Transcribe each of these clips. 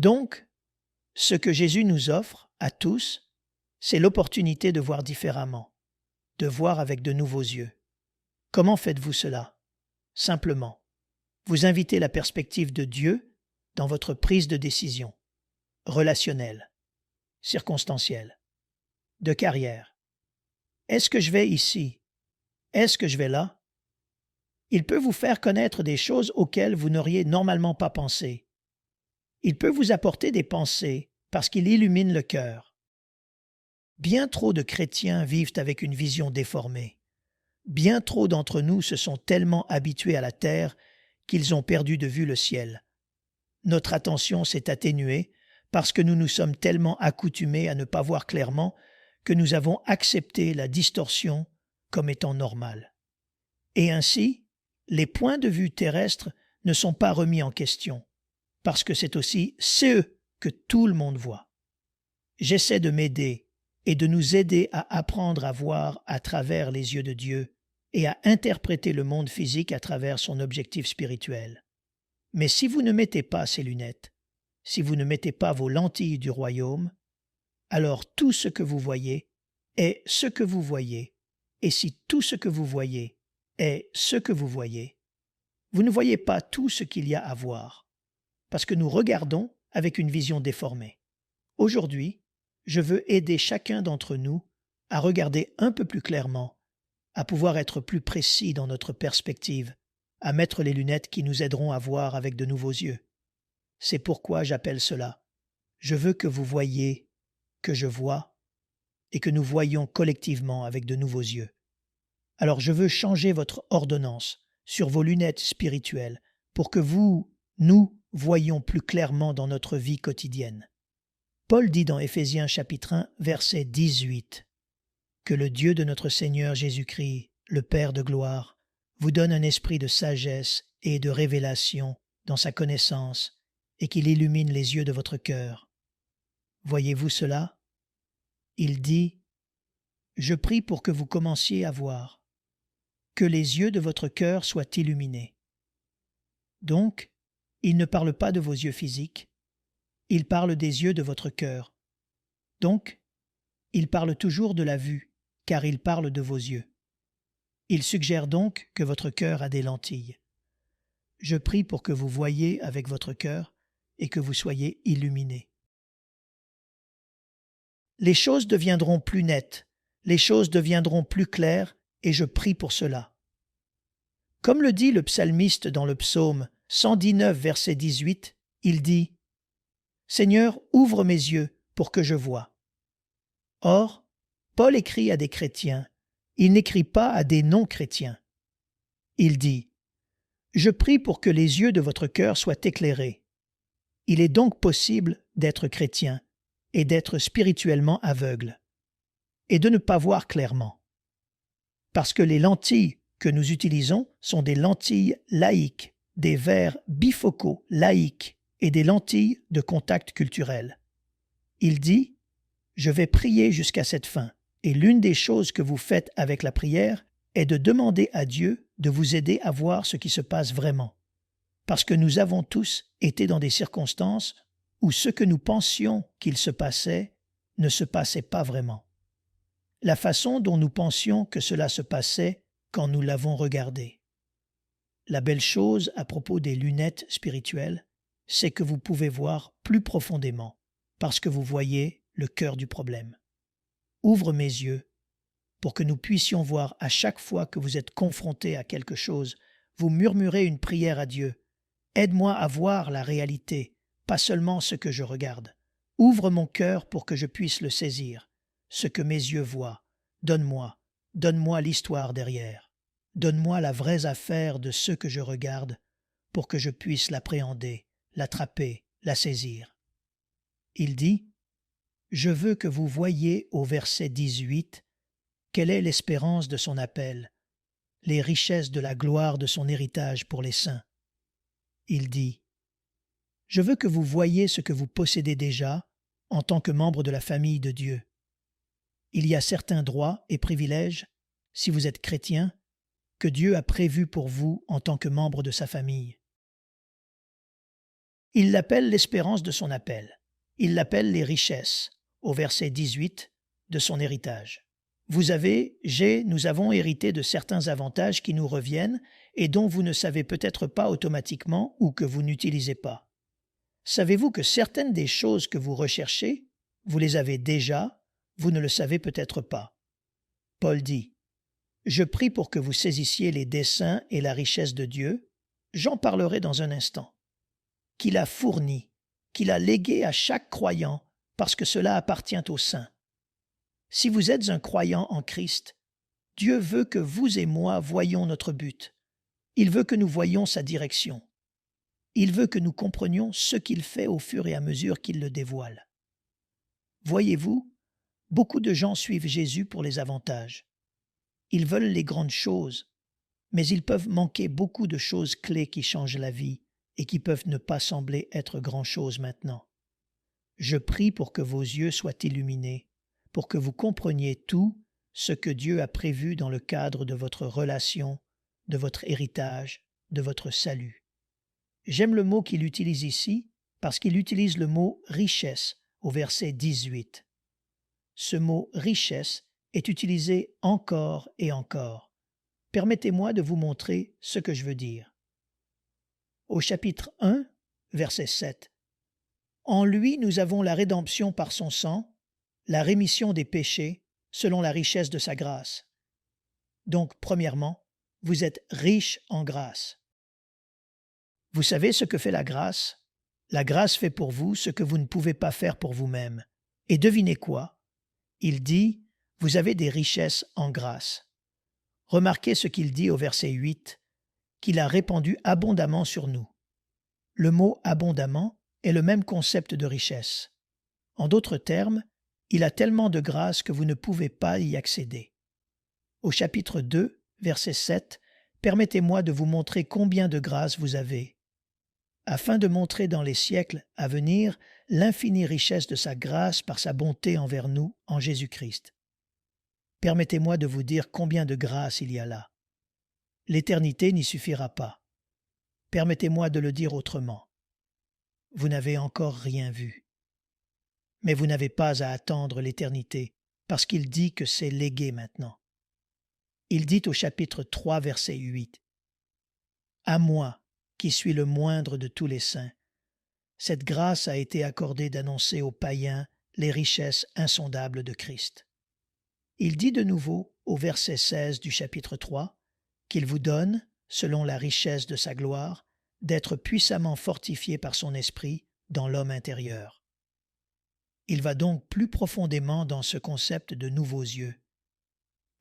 Donc, ce que Jésus nous offre à tous, c'est l'opportunité de voir différemment, de voir avec de nouveaux yeux. Comment faites-vous cela? Simplement, vous invitez la perspective de Dieu dans votre prise de décision, relationnelle, circonstancielle, de carrière. Est-ce que je vais ici? Est-ce que je vais là? Il peut vous faire connaître des choses auxquelles vous n'auriez normalement pas pensé. Il peut vous apporter des pensées parce qu'il illumine le cœur. Bien trop de chrétiens vivent avec une vision déformée. Bien trop d'entre nous se sont tellement habitués à la terre qu'ils ont perdu de vue le ciel. Notre attention s'est atténuée parce que nous nous sommes tellement accoutumés à ne pas voir clairement que nous avons accepté la distorsion comme étant normale. Et ainsi, les points de vue terrestres ne sont pas remis en question, parce que c'est aussi ceux que tout le monde voit. J'essaie de m'aider et de nous aider à apprendre à voir à travers les yeux de Dieu et à interpréter le monde physique à travers son objectif spirituel. Mais si vous ne mettez pas ces lunettes, si vous ne mettez pas vos lentilles du royaume, alors tout ce que vous voyez est ce que vous voyez, et si tout ce que vous voyez est ce que vous voyez, vous ne voyez pas tout ce qu'il y a à voir, parce que nous regardons avec une vision déformée. Aujourd'hui, je veux aider chacun d'entre nous à regarder un peu plus clairement, à pouvoir être plus précis dans notre perspective, à mettre les lunettes qui nous aideront à voir avec de nouveaux yeux. C'est pourquoi j'appelle cela « Je veux que vous voyiez, que je vois, et que nous voyions collectivement avec de nouveaux yeux. » Alors je veux changer votre ordonnance sur vos lunettes spirituelles pour que nous voyions plus clairement dans notre vie quotidienne. Paul dit dans Éphésiens chapitre 1, verset 18, « Que le Dieu de notre Seigneur Jésus-Christ, le Père de gloire, vous donne un esprit de sagesse et de révélation dans sa connaissance, et qu'il illumine les yeux de votre cœur. » Voyez-vous cela? Il dit, « Je prie pour que vous commenciez à voir, que les yeux de votre cœur soient illuminés. » Donc, il ne parle pas de vos yeux physiques, il parle des yeux de votre cœur. Donc, il parle toujours de la vue, car il parle de vos yeux. Il suggère donc que votre cœur a des lentilles. Je prie pour que vous voyiez avec votre cœur et que vous soyez illuminés. Les choses deviendront plus nettes, les choses deviendront plus claires, et je prie pour cela. Comme le dit le psalmiste dans le psaume 119, verset 18, il dit « Seigneur, ouvre mes yeux pour que je voie. » Or, Paul écrit à des chrétiens, il n'écrit pas à des non-chrétiens. Il dit « Je prie pour que les yeux de votre cœur soient éclairés. » Il est donc possible d'être chrétien et d'être spirituellement aveugle, et de ne pas voir clairement. Parce que les lentilles que nous utilisons sont des lentilles laïques, des verres bifocaux laïques et des lentilles de contact culturel. Il dit « Je vais prier jusqu'à cette fin, et l'une des choses que vous faites avec la prière est de demander à Dieu de vous aider à voir ce qui se passe vraiment. Parce que nous avons tous été dans des circonstances où ce que nous pensions qu'il se passait ne se passait pas vraiment. La façon dont nous pensions que cela se passait quand nous l'avons regardé. La belle chose à propos des lunettes spirituelles, c'est que vous pouvez voir plus profondément, parce que vous voyez le cœur du problème. Ouvre mes yeux pour que nous puissions voir à chaque fois que vous êtes confrontés à quelque chose, vous murmurez une prière à Dieu. Aide-moi à voir la réalité, pas seulement ce que je regarde. Ouvre mon cœur pour que je puisse le saisir, ce que mes yeux voient. Donne-moi l'histoire derrière. Donne-moi la vraie affaire de ce que je regarde pour que je puisse l'appréhender, l'attraper, la saisir. Il dit, « Je veux que vous voyiez au verset 18 quelle est l'espérance de son appel, les richesses de la gloire de son héritage pour les saints. » Il dit, « Je veux que vous voyiez ce que vous possédez déjà en tant que membre de la famille de Dieu. Il y a certains droits et privilèges, si vous êtes chrétien, que Dieu a prévus pour vous en tant que membre de sa famille. Il l'appelle l'espérance de son appel. Il l'appelle les richesses, au verset 18, de son héritage. Vous avez, nous avons hérité de certains avantages qui nous reviennent et dont vous ne savez peut-être pas automatiquement ou que vous n'utilisez pas. Savez-vous que certaines des choses que vous recherchez, vous les avez déjà, vous ne le savez peut-être pas. Paul dit, « Je prie pour que vous saisissiez les desseins et la richesse de Dieu, j'en parlerai dans un instant, qu'il a fourni, qu'il a légué à chaque croyant, parce que cela appartient aux saints. Si vous êtes un croyant en Christ, Dieu veut que vous et moi voyions notre but. Il veut que nous voyions sa direction. Il veut que nous comprenions ce qu'il fait au fur et à mesure qu'il le dévoile. Voyez-vous, beaucoup de gens suivent Jésus pour les avantages. Ils veulent les grandes choses, mais ils peuvent manquer beaucoup de choses clés qui changent la vie et qui peuvent ne pas sembler être grand-chose maintenant. Je prie pour que vos yeux soient illuminés, pour que vous compreniez tout ce que Dieu a prévu dans le cadre de votre relation, de votre héritage, de votre salut. J'aime le mot qu'il utilise ici parce qu'il utilise le mot « richesse » au verset 18. Ce mot « richesse » est utilisé encore et encore. Permettez-moi de vous montrer ce que je veux dire. Au chapitre 1, verset 7. « En lui nous avons la rédemption par son sang, la rémission des péchés, selon la richesse de sa grâce. » Donc, premièrement, vous êtes riche en grâce. Vous savez ce que fait la grâce? La grâce fait pour vous ce que vous ne pouvez pas faire pour vous-même. Et devinez quoi? Il dit, vous avez des richesses en grâce. Remarquez ce qu'il dit au verset 8, qu'il a répandu abondamment sur nous. Le mot « abondamment » est le même concept de richesse. En d'autres termes, il a tellement de grâce que vous ne pouvez pas y accéder. Au chapitre 2, verset 7, permettez-moi de vous montrer combien de grâce vous avez, afin de montrer dans les siècles à venir l'infinie richesse de sa grâce par sa bonté envers nous en Jésus-Christ. Permettez-moi de vous dire combien de grâce il y a là. L'éternité n'y suffira pas. Permettez-moi de le dire autrement. Vous n'avez encore rien vu. Mais vous n'avez pas à attendre l'éternité, parce qu'il dit que c'est légué maintenant. Il dit au chapitre 3, verset 8, « À moi, qui suis le moindre de tous les saints, cette grâce a été accordée d'annoncer aux païens les richesses insondables de Christ. » Il dit de nouveau au verset 16 du chapitre 3 qu'il vous donne, selon la richesse de sa gloire, d'être puissamment fortifié par son esprit dans l'homme intérieur. Il va donc plus profondément dans ce concept de nouveaux yeux.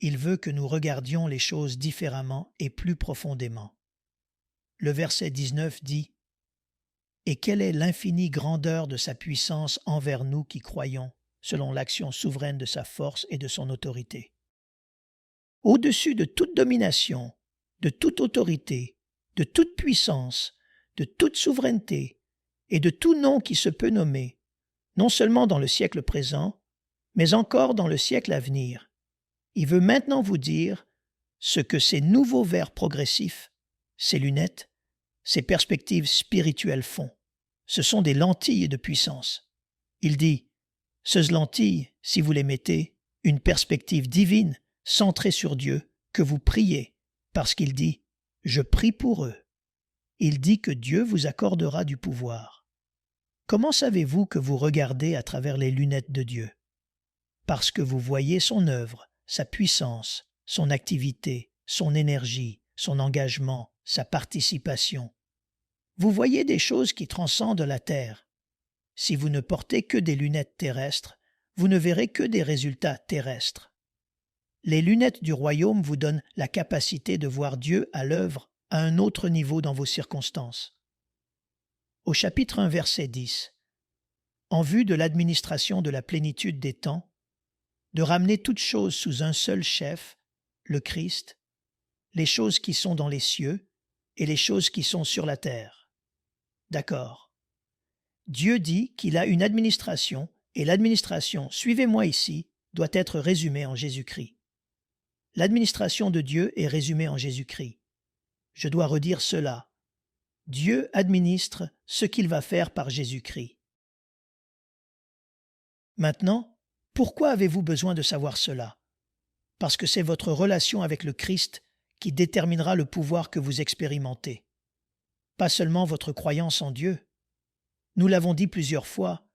Il veut que nous regardions les choses différemment et plus profondément. Le verset 19 dit « Et quelle est l'infinie grandeur de sa puissance envers nous qui croyons, selon l'action souveraine de sa force et de son autorité. Au-dessus de toute domination, de toute autorité, de toute puissance, de toute souveraineté et de tout nom qui se peut nommer, non seulement dans le siècle présent, mais encore dans le siècle à venir. Il veut maintenant vous dire ce que ces nouveaux verres progressifs, ces lunettes, ces perspectives spirituelles font. Ce sont des lentilles de puissance. Il dit, ces lentilles, si vous les mettez, une perspective divine, centrée sur Dieu, que vous priez, parce qu'il dit, je prie pour eux. Il dit que Dieu vous accordera du pouvoir. Comment savez-vous que vous regardez à travers les lunettes de Dieu? Parce que vous voyez son œuvre, sa puissance, son activité, son énergie, son engagement, sa participation. Vous voyez des choses qui transcendent la terre. Si vous ne portez que des lunettes terrestres, vous ne verrez que des résultats terrestres. Les lunettes du royaume vous donnent la capacité de voir Dieu à l'œuvre à un autre niveau dans vos circonstances. Au chapitre 1, verset 10, en vue de l'administration de la plénitude des temps, de ramener toutes choses sous un seul chef, le Christ, les choses qui sont dans les cieux et les choses qui sont sur la terre. D'accord. Dieu dit qu'il a une administration et l'administration, suivez-moi ici, doit être résumée en Jésus-Christ. L'administration de Dieu est résumée en Jésus-Christ. Je dois redire cela. Dieu administre ce qu'il va faire par Jésus-Christ. Maintenant, pourquoi avez-vous besoin de savoir cela? Parce que c'est votre relation avec le Christ qui déterminera le pouvoir que vous expérimentez. Pas seulement votre croyance en Dieu. Nous l'avons dit plusieurs fois,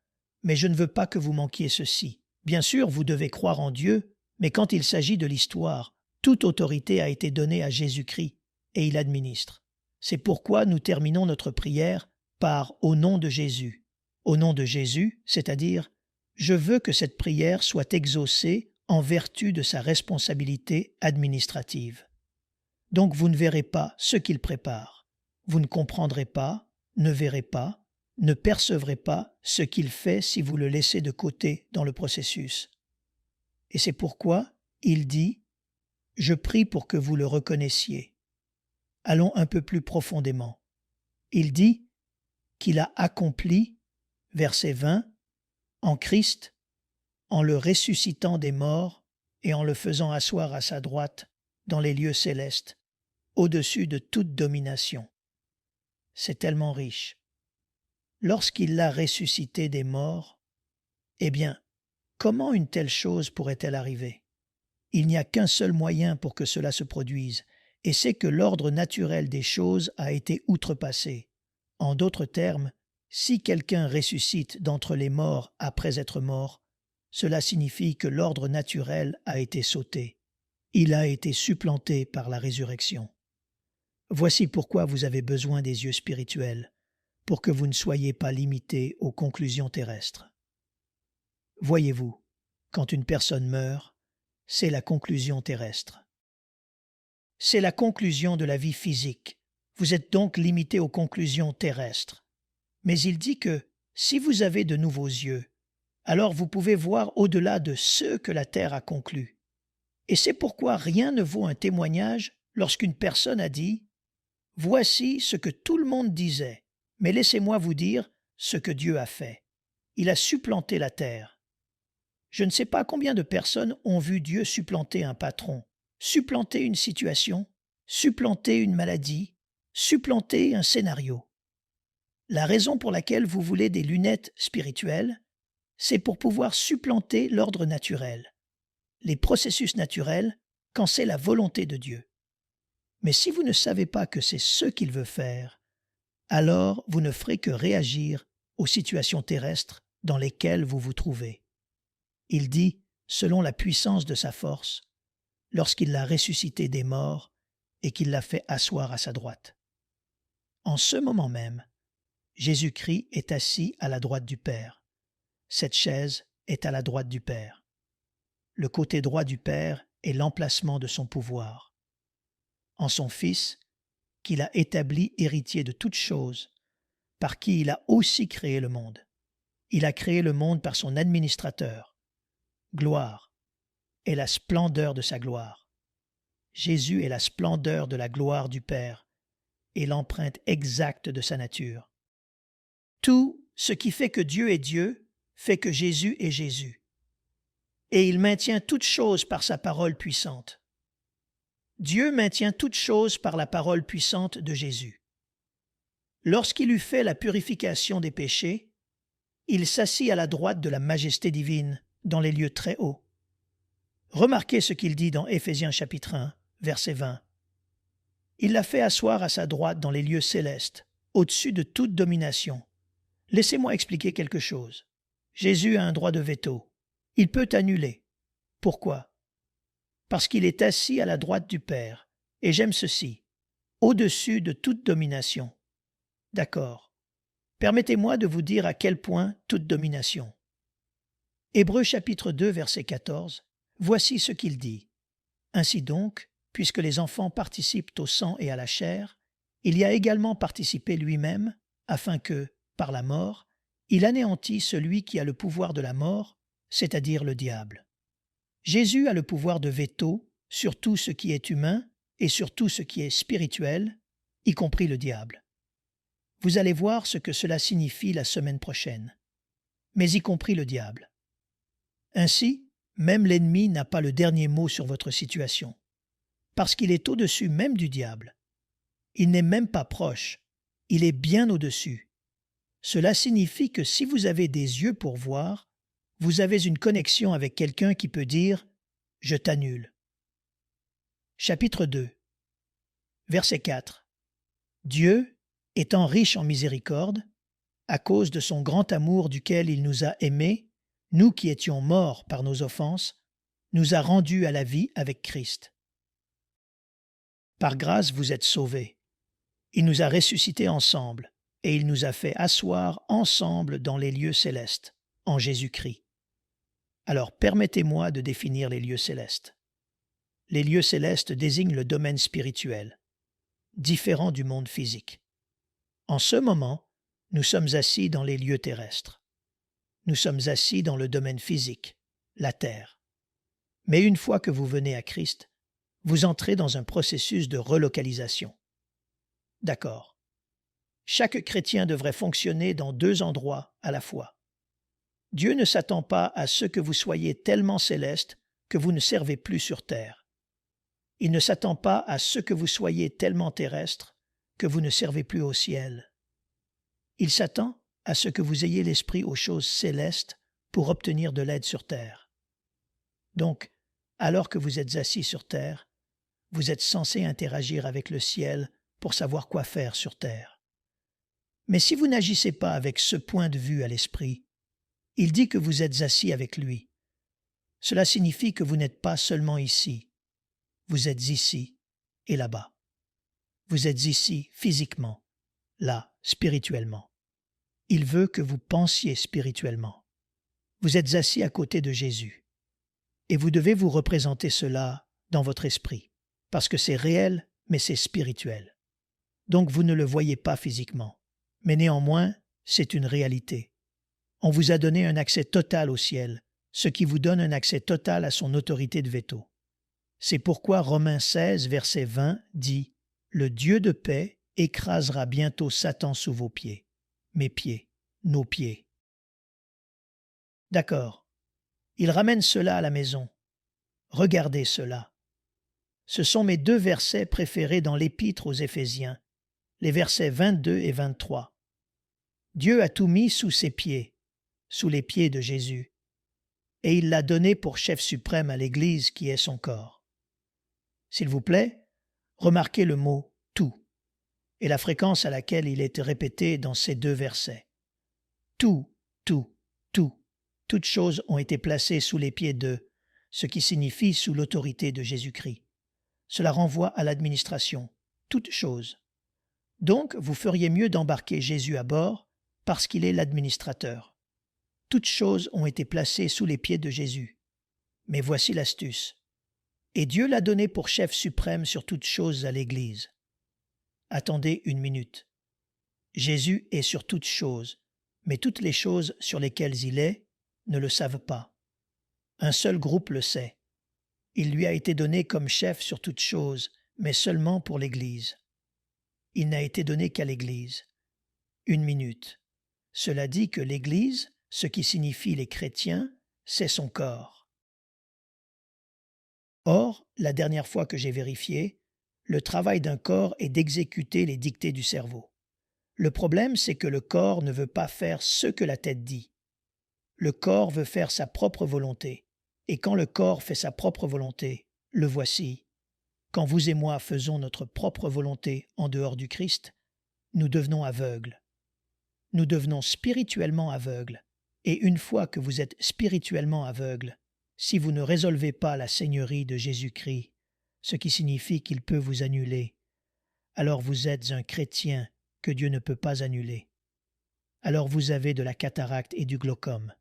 mais je ne veux pas que vous manquiez ceci. Bien sûr, vous devez croire en Dieu, mais quand il s'agit de l'histoire, toute autorité a été donnée à Jésus-Christ et il administre. C'est pourquoi nous terminons notre prière par « Au nom de Jésus ». Au nom de Jésus, c'est-à-dire « Je veux que cette prière soit exaucée en vertu de sa responsabilité administrative ». Donc vous ne verrez pas ce qu'il prépare. Vous ne comprendrez pas, ne verrez pas, ne percevrez pas ce qu'il fait si vous le laissez de côté dans le processus. Et c'est pourquoi il dit « Je prie pour que vous le reconnaissiez ». Allons un peu plus profondément. Il dit qu'il a accompli, verset 20, en Christ, en le ressuscitant des morts et en le faisant asseoir à sa droite dans les lieux célestes, au-dessus de toute domination. C'est tellement riche. Lorsqu'il l'a ressuscité des morts, eh bien, comment une telle chose pourrait-elle arriver? Il n'y a qu'un seul moyen pour que cela se produise, et c'est que l'ordre naturel des choses a été outrepassé. En d'autres termes, si quelqu'un ressuscite d'entre les morts après être mort, cela signifie que l'ordre naturel a été sauté. Il a été supplanté par la résurrection. Voici pourquoi vous avez besoin des yeux spirituels, pour que vous ne soyez pas limités aux conclusions terrestres. Voyez-vous, quand une personne meurt, c'est la conclusion terrestre. C'est la conclusion de la vie physique. Vous êtes donc limité aux conclusions terrestres. Mais il dit que si vous avez de nouveaux yeux, alors vous pouvez voir au-delà de ce que la terre a conclu. Et c'est pourquoi rien ne vaut un témoignage lorsqu'une personne a dit « Voici ce que tout le monde disait, mais laissez-moi vous dire ce que Dieu a fait. Il a supplanté la terre. » Je ne sais pas combien de personnes ont vu Dieu supplanter un patron, supplanter une situation, supplanter une maladie, supplanter un scénario. La raison pour laquelle vous voulez des lunettes spirituelles, c'est pour pouvoir supplanter l'ordre naturel, les processus naturels, quand c'est la volonté de Dieu. Mais si vous ne savez pas que c'est ce qu'il veut faire, alors vous ne ferez que réagir aux situations terrestres dans lesquelles vous vous trouvez. Il dit, selon la puissance de sa force, lorsqu'il l'a ressuscité des morts et qu'il l'a fait asseoir à sa droite. En ce moment même, Jésus-Christ est assis à la droite du Père. Cette chaise est à la droite du Père. Le côté droit du Père est l'emplacement de son pouvoir. En son Fils, qu'il a établi héritier de toutes choses, par qui il a aussi créé le monde. Il a créé le monde par son administrateur. Gloire est la splendeur de sa gloire. Jésus est la splendeur de la gloire du Père et l'empreinte exacte de sa nature. Tout ce qui fait que Dieu est Dieu fait que Jésus est Jésus. Et il maintient toutes choses par sa parole puissante. Dieu maintient toutes choses par la parole puissante de Jésus. Lorsqu'il eut fait la purification des péchés, il s'assit à la droite de la majesté divine dans les lieux très hauts. Remarquez ce qu'il dit dans Éphésiens chapitre 1, verset 20. Il l'a fait asseoir à sa droite dans les lieux célestes, au-dessus de toute domination. Laissez-moi expliquer quelque chose. Jésus a un droit de veto. Il peut annuler. Pourquoi? Parce qu'il est assis à la droite du Père. Et j'aime ceci. Au-dessus de toute domination. D'accord. Permettez-moi de vous dire à quel point toute domination. Hébreux chapitre 2, verset 14. Voici ce qu'il dit. Ainsi donc, puisque les enfants participent au sang et à la chair, il y a également participé lui-même, afin que, par la mort, il anéantit celui qui a le pouvoir de la mort, c'est-à-dire le diable. Jésus a le pouvoir de veto sur tout ce qui est humain et sur tout ce qui est spirituel, y compris le diable. Vous allez voir ce que cela signifie la semaine prochaine, mais y compris le diable. Ainsi, même l'ennemi n'a pas le dernier mot sur votre situation, parce qu'il est au-dessus même du diable. Il n'est même pas proche. Il est bien au-dessus. Cela signifie que si vous avez des yeux pour voir, vous avez une connexion avec quelqu'un qui peut dire « Je t'annule ». Chapitre 2. Verset 4. Dieu, étant riche en miséricorde, à cause de son grand amour duquel il nous a aimés, nous qui étions morts par nos offenses, nous a rendus à la vie avec Christ. Par grâce vous êtes sauvés. Il nous a ressuscités ensemble, et il nous a fait asseoir ensemble dans les lieux célestes, en Jésus-Christ. Alors permettez-moi de définir les lieux célestes. Les lieux célestes désignent le domaine spirituel, différent du monde physique. En ce moment, nous sommes assis dans les lieux terrestres. Nous sommes assis dans le domaine physique, la terre. Mais une fois que vous venez à Christ, vous entrez dans un processus de relocalisation. D'accord. Chaque chrétien devrait fonctionner dans 2 endroits à la fois. Dieu ne s'attend pas à ce que vous soyez tellement céleste que vous ne servez plus sur terre. Il ne s'attend pas à ce que vous soyez tellement terrestre que vous ne servez plus au ciel. Il s'attend à ce que vous ayez l'esprit aux choses célestes pour obtenir de l'aide sur terre. Donc, alors que vous êtes assis sur terre, vous êtes censé interagir avec le ciel pour savoir quoi faire sur terre. Mais si vous n'agissez pas avec ce point de vue à l'esprit, il dit que vous êtes assis avec lui. Cela signifie que vous n'êtes pas seulement ici, vous êtes ici et là-bas. Vous êtes ici physiquement, là spirituellement. Il veut que vous pensiez spirituellement. Vous êtes assis à côté de Jésus. Et vous devez vous représenter cela dans votre esprit, parce que c'est réel, mais c'est spirituel. Donc vous ne le voyez pas physiquement, mais néanmoins, c'est une réalité. On vous a donné un accès total au ciel, ce qui vous donne un accès total à son autorité de veto. C'est pourquoi Romains 16, verset 20 dit « Le Dieu de paix écrasera bientôt Satan sous vos pieds. » Mes pieds, nos pieds. D'accord. Il ramène cela à la maison. Regardez cela. Ce sont mes 2 versets préférés dans l'Épître aux Éphésiens, les versets 22 et 23. Dieu a tout mis sous ses pieds, sous les pieds de Jésus, et il l'a donné pour chef suprême à l'Église qui est son corps. S'il vous plaît, remarquez le mot « tout » et la fréquence à laquelle il est répété dans ces 2 versets. Tout, tout, tout, toutes choses ont été placées sous les pieds d'eux, ce qui signifie sous l'autorité de Jésus-Christ. Cela renvoie à l'administration, toutes choses. Donc, vous feriez mieux d'embarquer Jésus à bord parce qu'il est l'administrateur. Toutes choses ont été placées sous les pieds de Jésus. Mais voici l'astuce. Et Dieu l'a donné pour chef suprême sur toutes choses à l'Église. Attendez une minute. Jésus est sur toutes choses, mais toutes les choses sur lesquelles il est ne le savent pas. Un seul groupe le sait. Il lui a été donné comme chef sur toutes choses, mais seulement pour l'Église. Il n'a été donné qu'à l'Église. Une minute. Cela dit que l'Église, ce qui signifie les chrétiens, c'est son corps. Or, la dernière fois que j'ai vérifié, le travail d'un corps est d'exécuter les dictées du cerveau. Le problème, c'est que le corps ne veut pas faire ce que la tête dit. Le corps veut faire sa propre volonté. Et quand le corps fait sa propre volonté, le voici. Quand vous et moi faisons notre propre volonté en dehors du Christ, nous devenons aveugles. Nous devenons spirituellement aveugles. Et une fois que vous êtes spirituellement aveugles, si vous ne résolvez pas la seigneurie de Jésus-Christ, ce qui signifie qu'il peut vous annuler, alors vous êtes un chrétien que Dieu ne peut pas annuler. Alors vous avez de la cataracte et du glaucome.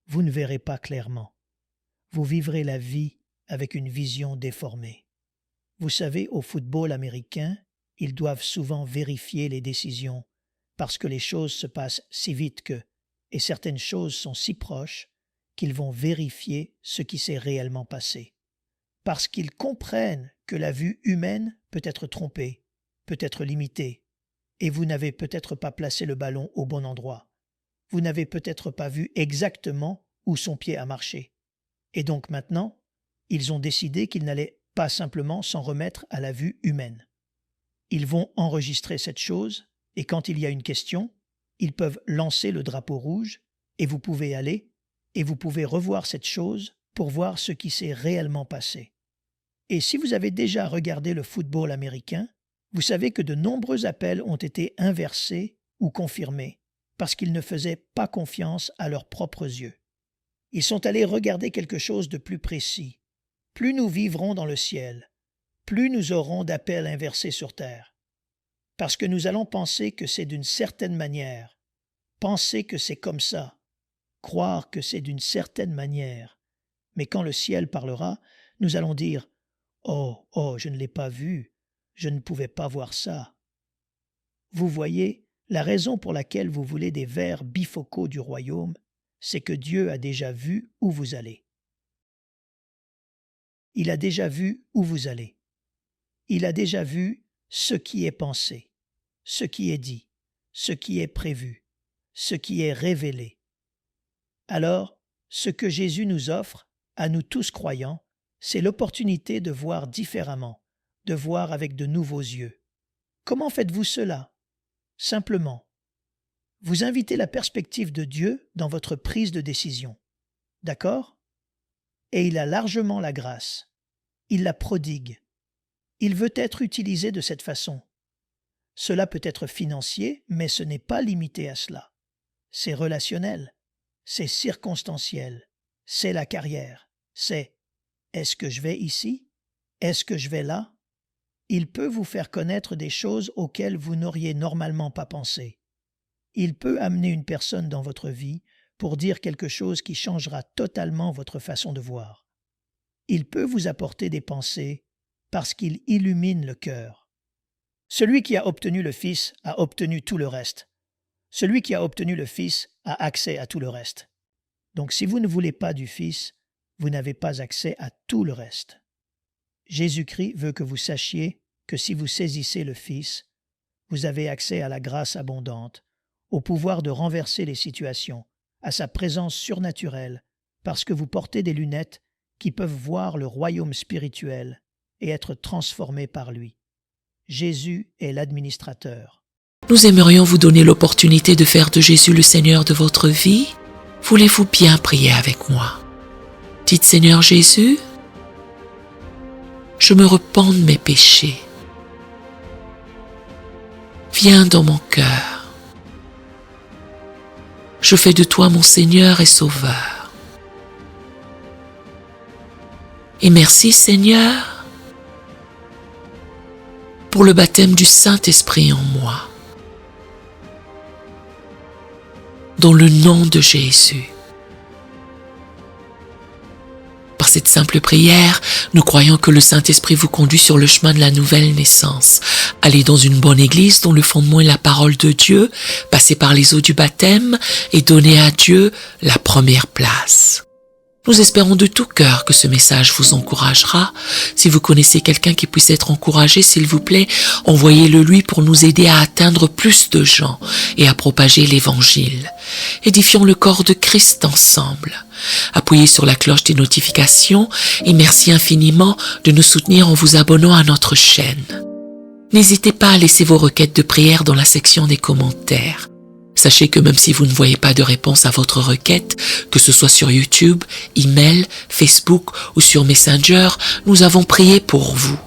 Vous ne verrez pas clairement. Vous vivrez la vie avec une vision déformée. Vous savez, au football américain, ils doivent souvent vérifier les décisions parce que les choses se passent si vite et certaines choses sont si proches qu'ils vont vérifier ce qui s'est réellement passé. Parce qu'ils comprennent que la vue humaine peut être trompée, peut être limitée, et vous n'avez peut-être pas placé le ballon au bon endroit. Vous n'avez peut-être pas vu exactement où son pied a marché. Et donc maintenant, ils ont décidé qu'ils n'allaient pas simplement s'en remettre à la vue humaine. Ils vont enregistrer cette chose Et quand il y a une question, ils peuvent lancer le drapeau rouge et vous pouvez aller et vous pouvez revoir cette chose pour voir ce qui s'est réellement passé. Et si vous avez déjà regardé le football américain, vous savez que de nombreux appels ont été inversés ou confirmés parce qu'ils ne faisaient pas confiance à leurs propres yeux. Ils sont allés regarder quelque chose de plus précis. Plus nous vivrons dans le ciel, plus nous aurons d'appels inversés sur terre. Parce que nous allons penser que c'est d'une certaine manière, penser que c'est comme ça, croire que c'est d'une certaine manière. Mais quand le ciel parlera, nous allons dire « Oh, je ne l'ai pas vu, je ne pouvais pas voir ça. » Vous voyez, la raison pour laquelle vous voulez des verres bifocaux du royaume, c'est que Dieu a déjà vu où vous allez. Il a déjà vu où vous allez. Il a déjà vu ce qui est pensé, ce qui est dit, ce qui est prévu, ce qui est révélé. Alors, ce que Jésus nous offre, à nous tous croyants, c'est l'opportunité de voir différemment, de voir avec de nouveaux yeux. Comment faites-vous cela? Simplement, vous invitez la perspective de Dieu dans votre prise de décision. D'accord? Et il a largement la grâce. Il la prodigue. Il veut être utilisé de cette façon. Cela peut être financier, mais ce n'est pas limité à cela. C'est relationnel, c'est circonstanciel, c'est la carrière, c'est « est-ce que je vais ici? Est-ce que je vais là? » Il peut vous faire connaître des choses auxquelles vous n'auriez normalement pas pensé. Il peut amener une personne dans votre vie pour dire quelque chose qui changera totalement votre façon de voir. Il peut vous apporter des pensées parce qu'il illumine le cœur. Celui qui a obtenu le Fils a obtenu tout le reste. Celui qui a obtenu le Fils a accès à tout le reste. Donc si vous ne voulez pas du Fils, vous n'avez pas accès à tout le reste. Jésus-Christ veut que vous sachiez que si vous saisissez le Fils, vous avez accès à la grâce abondante, au pouvoir de renverser les situations, à sa présence surnaturelle, parce que vous portez des lunettes qui peuvent voir le royaume spirituel et être transformés par lui. Jésus est l'administrateur. Nous aimerions vous donner l'opportunité de faire de Jésus le Seigneur de votre vie. Voulez-vous bien prier avec moi? Dites Seigneur Jésus, je me repens de mes péchés. Viens dans mon cœur. Je fais de toi mon Seigneur et Sauveur. Et merci Seigneur pour le baptême du Saint-Esprit en moi. Dans le nom de Jésus. Par cette simple prière, nous croyons que le Saint-Esprit vous conduit sur le chemin de la nouvelle naissance. Allez dans une bonne église dont le fondement est la parole de Dieu, passez par les eaux du baptême et donnez à Dieu la première place. Nous espérons de tout cœur que ce message vous encouragera. Si vous connaissez quelqu'un qui puisse être encouragé, s'il vous plaît, envoyez-le lui pour nous aider à atteindre plus de gens et à propager l'Évangile. Édifions le corps de Christ ensemble. Appuyez sur la cloche des notifications et merci infiniment de nous soutenir en vous abonnant à notre chaîne. N'hésitez pas à laisser vos requêtes de prière dans la section des commentaires. Sachez que même si vous ne voyez pas de réponse à votre requête, que ce soit sur YouTube, email, Facebook ou sur Messenger, nous avons prié pour vous.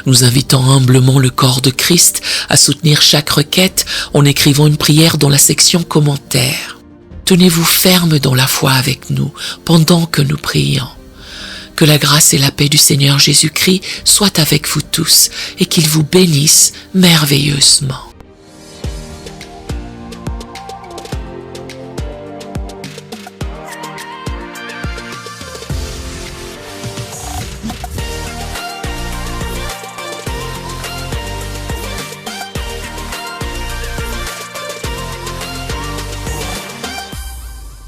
Nous invitons humblement le corps de Christ à soutenir chaque requête en écrivant une prière dans la section commentaires. Tenez-vous ferme dans la foi avec nous pendant que nous prions. Que la grâce et la paix du Seigneur Jésus-Christ soient avec vous tous et qu'il vous bénisse merveilleusement.